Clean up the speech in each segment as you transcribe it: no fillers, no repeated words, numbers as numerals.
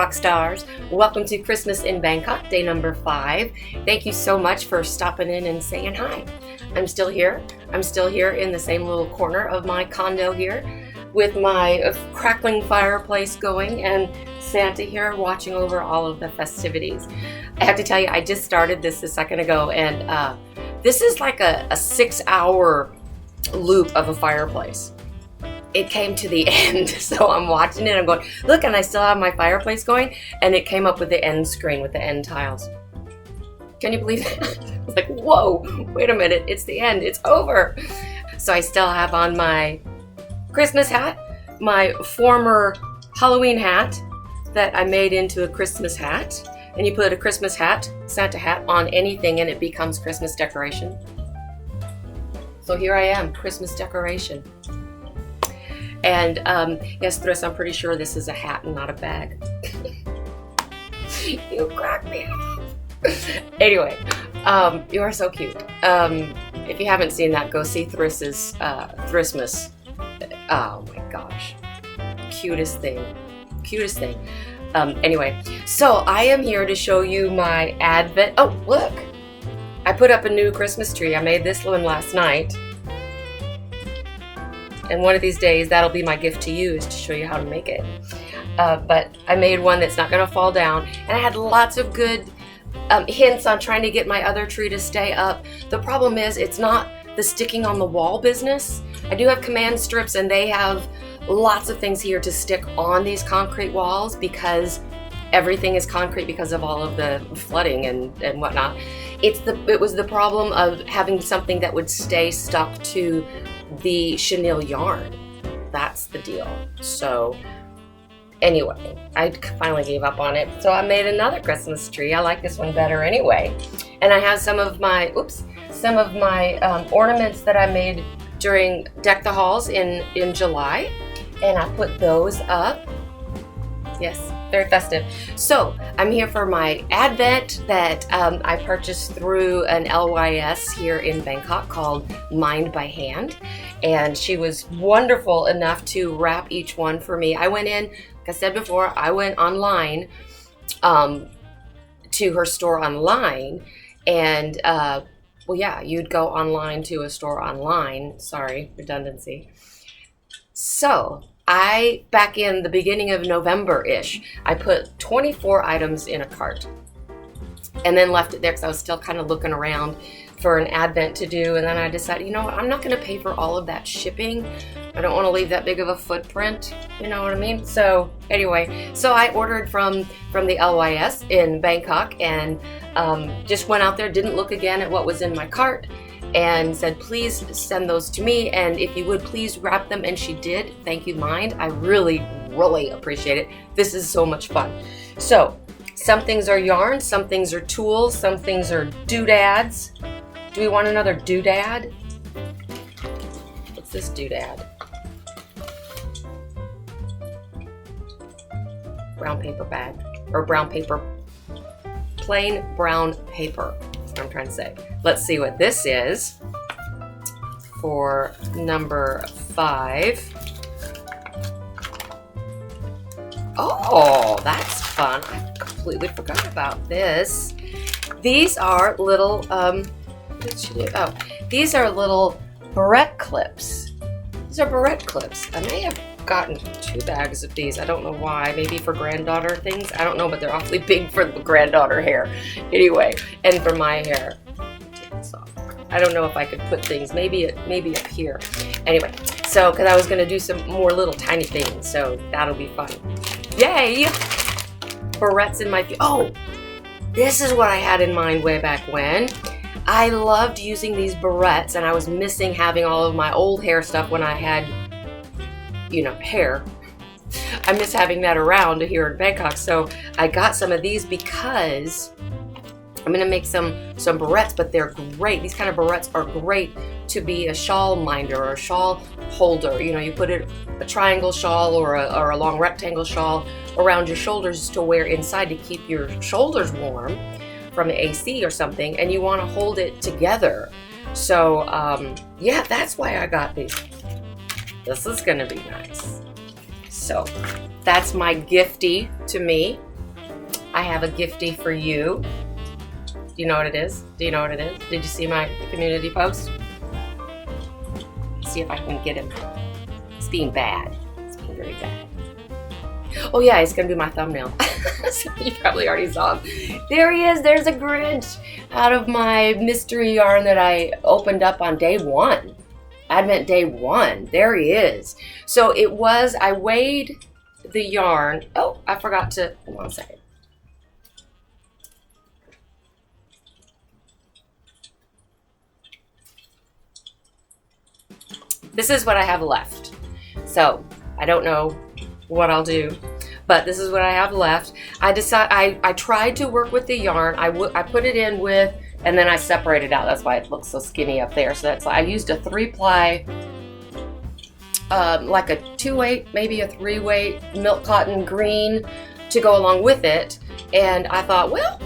rock stars. Welcome to Christmas in Bangkok, day number 5. Thank you so much for stopping in and saying hi. I'm still here. I'm still here in the same little corner of my condo here with my crackling fireplace going and Santa here watching over all of the festivities. I have to tell you, I just started this a second ago, and this is like a 6-hour loop of a fireplace. It came to the end, so I'm watching it. I'm going, look, and I still have my fireplace going, and it came up with the end screen with the end tiles. Can you believe that? I was like, whoa, wait a minute, it's the end, it's over. So I still have on my Christmas hat, my former Halloween hat that I made into a Christmas hat. And you put a Christmas hat, Santa hat, on anything and it becomes Christmas decoration. So here I am, Christmas decoration. And yes, Thris, I'm pretty sure this is a hat and not a bag. You cracked me up. Anyway, you are so cute. If you haven't seen that, go see Thris's Thrismas. Oh my gosh, cutest thing, cutest thing. Anyway, so I am here to show you my Advent. Oh, look, I put up a new Christmas tree. I made this one last night. And one of these days, that'll be my gift to you, is to show you how to make it. But I made one that's not gonna fall down. And I had lots of good hints on trying to get my other tree to stay up. The problem is, it's not the sticking on the wall business. I do have command strips, and they have lots of things here to stick on these concrete walls because everything is concrete because of all of the flooding and whatnot. It was the problem of having something that would stay stuck to the chenille yarn. That's the deal. So anyway, I finally gave up on it. So I made another Christmas tree. I like this one better anyway. And I have some of my, ornaments that I made during Deck the Halls in July. And I put those up. Yes, very festive. So I'm here for my Advent that I purchased through an LYS here in Bangkok called Mind by Hand. And she was wonderful enough to wrap each one for me. I went in, like I said before, I went online to her store online. And well, yeah, you'd go online to a store online. Sorry, redundancy. So back in the beginning of November-ish, I put 24 items in a cart and then left it there because I was still kind of looking around for an Advent to do. And then I decided, you know what, I'm not going to pay for all of that shipping. I don't want to leave that big of a footprint. You know what I mean? So anyway, so I ordered from the LYS in Bangkok and just went out there, didn't look again at what was in my cart, and said, please send those to me, and if you would please wrap them. And she did. Thank you, Mind. I really, really appreciate it. This is so much fun. So some things are yarn, some things are tools, some things are doodads. Do we want another doodad? What's this doodad? Brown paper bag, or brown paper, plain brown paper. I'm trying to say. Let's see what this is for number 5. Oh, that's fun. I completely forgot about this. These are little, what did she do? Oh, these are little barrette clips. These are barrette clips. I may have gotten 2 bags of these. I don't know why. Maybe for granddaughter things. I don't know, but they're awfully big for the granddaughter hair. Anyway, and for my hair. Take this off. I don't know if I could put things. Maybe up here. Anyway, so because I was going to do some more little tiny things, so that'll be fun. Yay! Barrettes in my. Oh, this is what I had in mind way back when. I loved using these barrettes, and I was missing having all of my old hair stuff when I had, you know, hair. I miss having that around here in Bangkok. So I got some of these because I'm gonna make some barrettes, but they're great. These kind of barrettes are great to be a shawl minder or a shawl holder. You know, you put a triangle shawl or a long rectangle shawl around your shoulders to wear inside to keep your shoulders warm from the AC or something, and you want to hold it together. So yeah, that's why I got these. This is gonna be nice. So that's my gifty to me I have a gifty for you. Do you know what it is? Do you know what it is? Did you see my community post? Let's see if I can get him. It's being bad. It's being very bad. Oh yeah, it's gonna be my thumbnail. So you probably already saw him. There he is. There's a Grinch out of my mystery yarn that I opened up on day 1. Advent day 1. There he is. So it was, I weighed the yarn. Oh, I forgot to, hold on a second. This is what I have left. So I don't know what I'll do, but this is what I have left. I tried to work with the yarn. I put it in with, and then I separated out. That's why it looks so skinny up there. So that's, I used a 3-ply, like a 2-weight, maybe a 3-weight milk cotton green to go along with it. And I thought, well,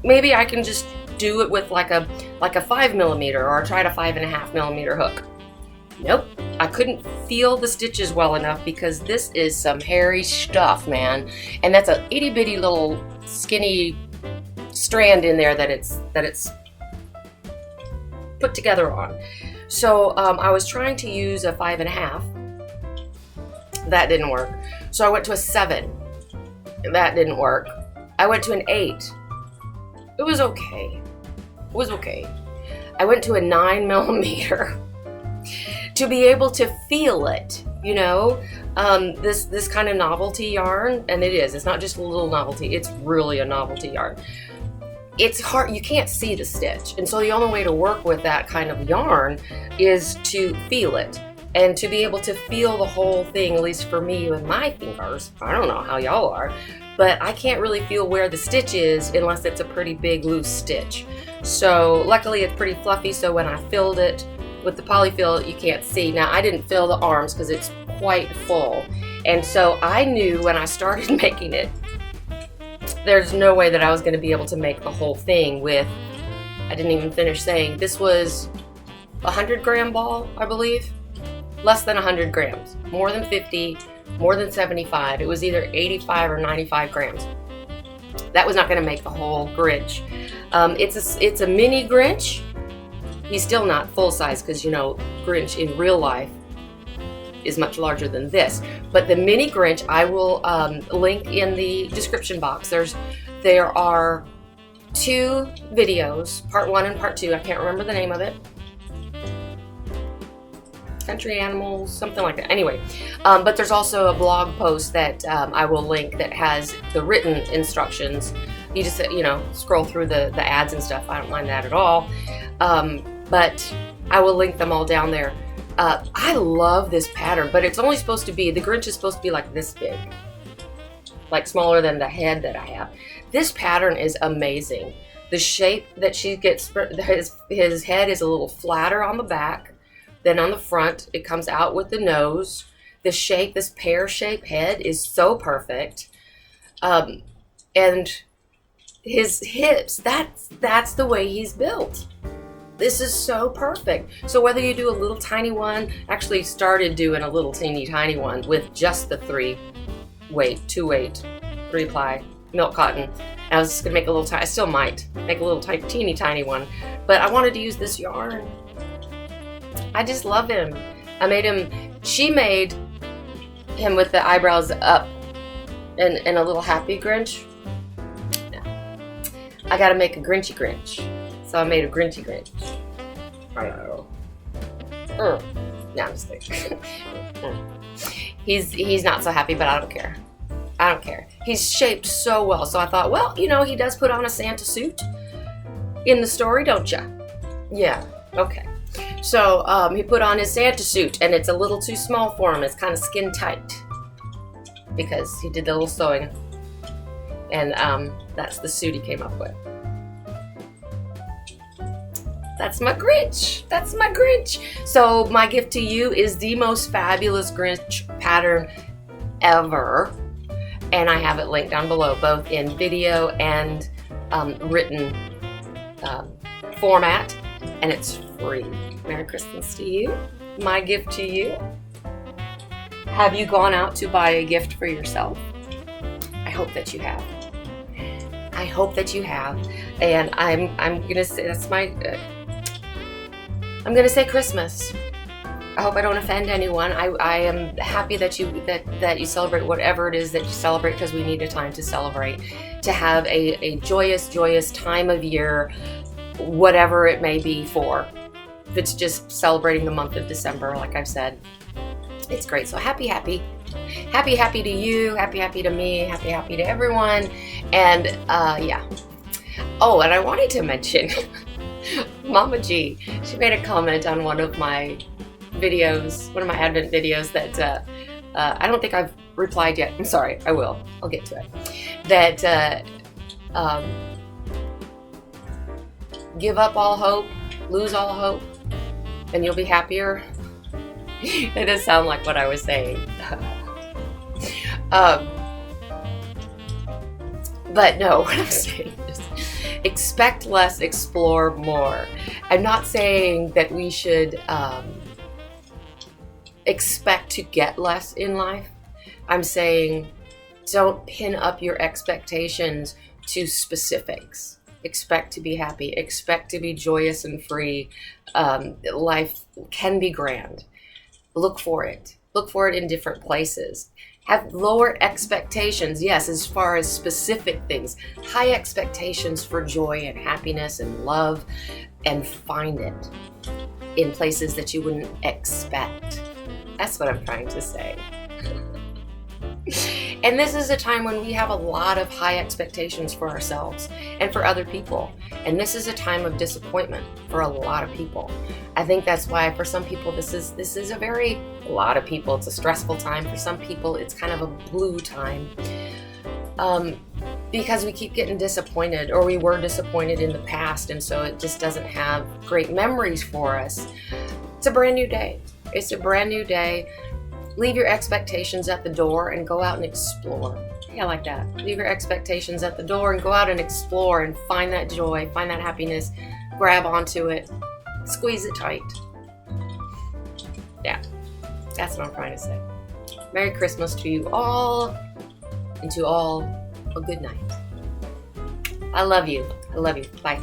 maybe I can just do it with like a 5mm, or try a 5.5mm hook. Nope, I couldn't feel the stitches well enough because this is some hairy stuff, man. And that's a itty bitty little skinny strand in there that it's put together on. So I was trying to use a 5.5. That didn't work. So I went to a 7. That didn't work. I went to an 8. It was okay. It was okay. I went to a 9mm. To be able to feel it, you know, this kind of novelty yarn, and it is, it's not just a little novelty, it's really a novelty yarn. It's hard, you can't see the stitch, and so the only way to work with that kind of yarn is to feel it, and to be able to feel the whole thing, at least for me with my fingers. I don't know how y'all are, but I can't really feel where the stitch is unless it's a pretty big loose stitch. So luckily it's pretty fluffy, so when I filled it with the polyfill, you can't see. Now I didn't fill the arms because it's quite full. And so I knew when I started making it, there's no way that I was gonna be able to make the whole thing with, I didn't even finish saying, this was a 100-gram ball, I believe. Less than 100 grams, more than 50, more than 75. It was either 85 or 95 grams. That was not gonna make the whole Grinch. It's a mini Grinch. He's still not full size because, you know, Grinch in real life is much larger than this. But the mini Grinch, I will link in the description box. There are 2 videos, part 1 and part 2. I can't remember the name of it. Country Animals, something like that. Anyway, but there's also a blog post that I will link that has the written instructions. You just, you know, scroll through the ads and stuff. I don't mind that at all. But I will link them all down there. I love this pattern, but it's only supposed to be, the Grinch is supposed to be like this big, like smaller than the head that I have. This pattern is amazing. The shape that she gets, his head is a little flatter on the back, then on the front, it comes out with the nose. The shape, this pear-shaped head is so perfect. And his hips, that's the way he's built. This is so perfect. So whether you do a little tiny one, actually started doing a little teeny tiny one with just the 2-weight, 3-ply milk cotton. I was just gonna make a little tiny, I still might make a little teeny tiny one, but I wanted to use this yarn. I just love him. I made him, she made him with the eyebrows up and a little happy Grinch. I gotta make a Grinchy Grinch. So I made a Grinchy Grinch. I know. No, I'm just kidding. He's not so happy, but I don't care. I don't care. He's shaped so well. So I thought, well, you know, he does put on a Santa suit in the story, don't ya? Yeah, okay. So he put on his Santa suit, and it's a little too small for him. It's kind of skin tight because he did the little sewing. And that's the suit he came up with. That's my Grinch. That's my Grinch. So my gift to you is the most fabulous Grinch pattern ever. And I have it linked down below, both in video and written format. And it's free. Merry Christmas to you. My gift to you. Have you gone out to buy a gift for yourself? I hope that you have. I hope that you have, and I'm gonna say that's my. I'm gonna say Christmas. I hope I don't offend anyone. I am happy that you celebrate whatever it is that you celebrate, because we need a time to celebrate, to have a joyous time of year, whatever it may be for. If it's just celebrating the month of December, like I've said, it's great. So happy to you, happy to me, happy to everyone, and yeah. Oh, and I wanted to mention Mama G. She made a comment on one of my videos, one of my Advent videos that I don't think I've replied yet. I'm sorry, I will. I'll get to it. That give up all hope, lose all hope, and you'll be happier. It does sound like what I was saying. But no, what I'm saying is expect less, explore more. I'm not saying that we should expect to get less in life. I'm saying don't pin up your expectations to specifics. Expect to be happy. Expect to be joyous and free. Life can be grand. Look for it. Look for it in different places. Have lower expectations, yes, as far as specific things. High expectations for joy and happiness and love, and find it in places that you wouldn't expect. That's what I'm trying to say. And this is a time when we have a lot of high expectations for ourselves and for other people. And this is a time of disappointment for a lot of people. I think that's why for some people this is a lot of people, it's a stressful time. For some people it's kind of a blue time. Because we keep getting disappointed, or we were disappointed in the past, and so it just doesn't have great memories for us. It's a brand new day. It's a brand new day. Leave your expectations at the door and go out and explore. Yeah, like that. Leave your expectations at the door and go out and explore and find that joy, find that happiness, grab onto it, squeeze it tight. Yeah, that's what I'm trying to say. Merry Christmas to you all, and to all a good night. I love you. I love you. Bye.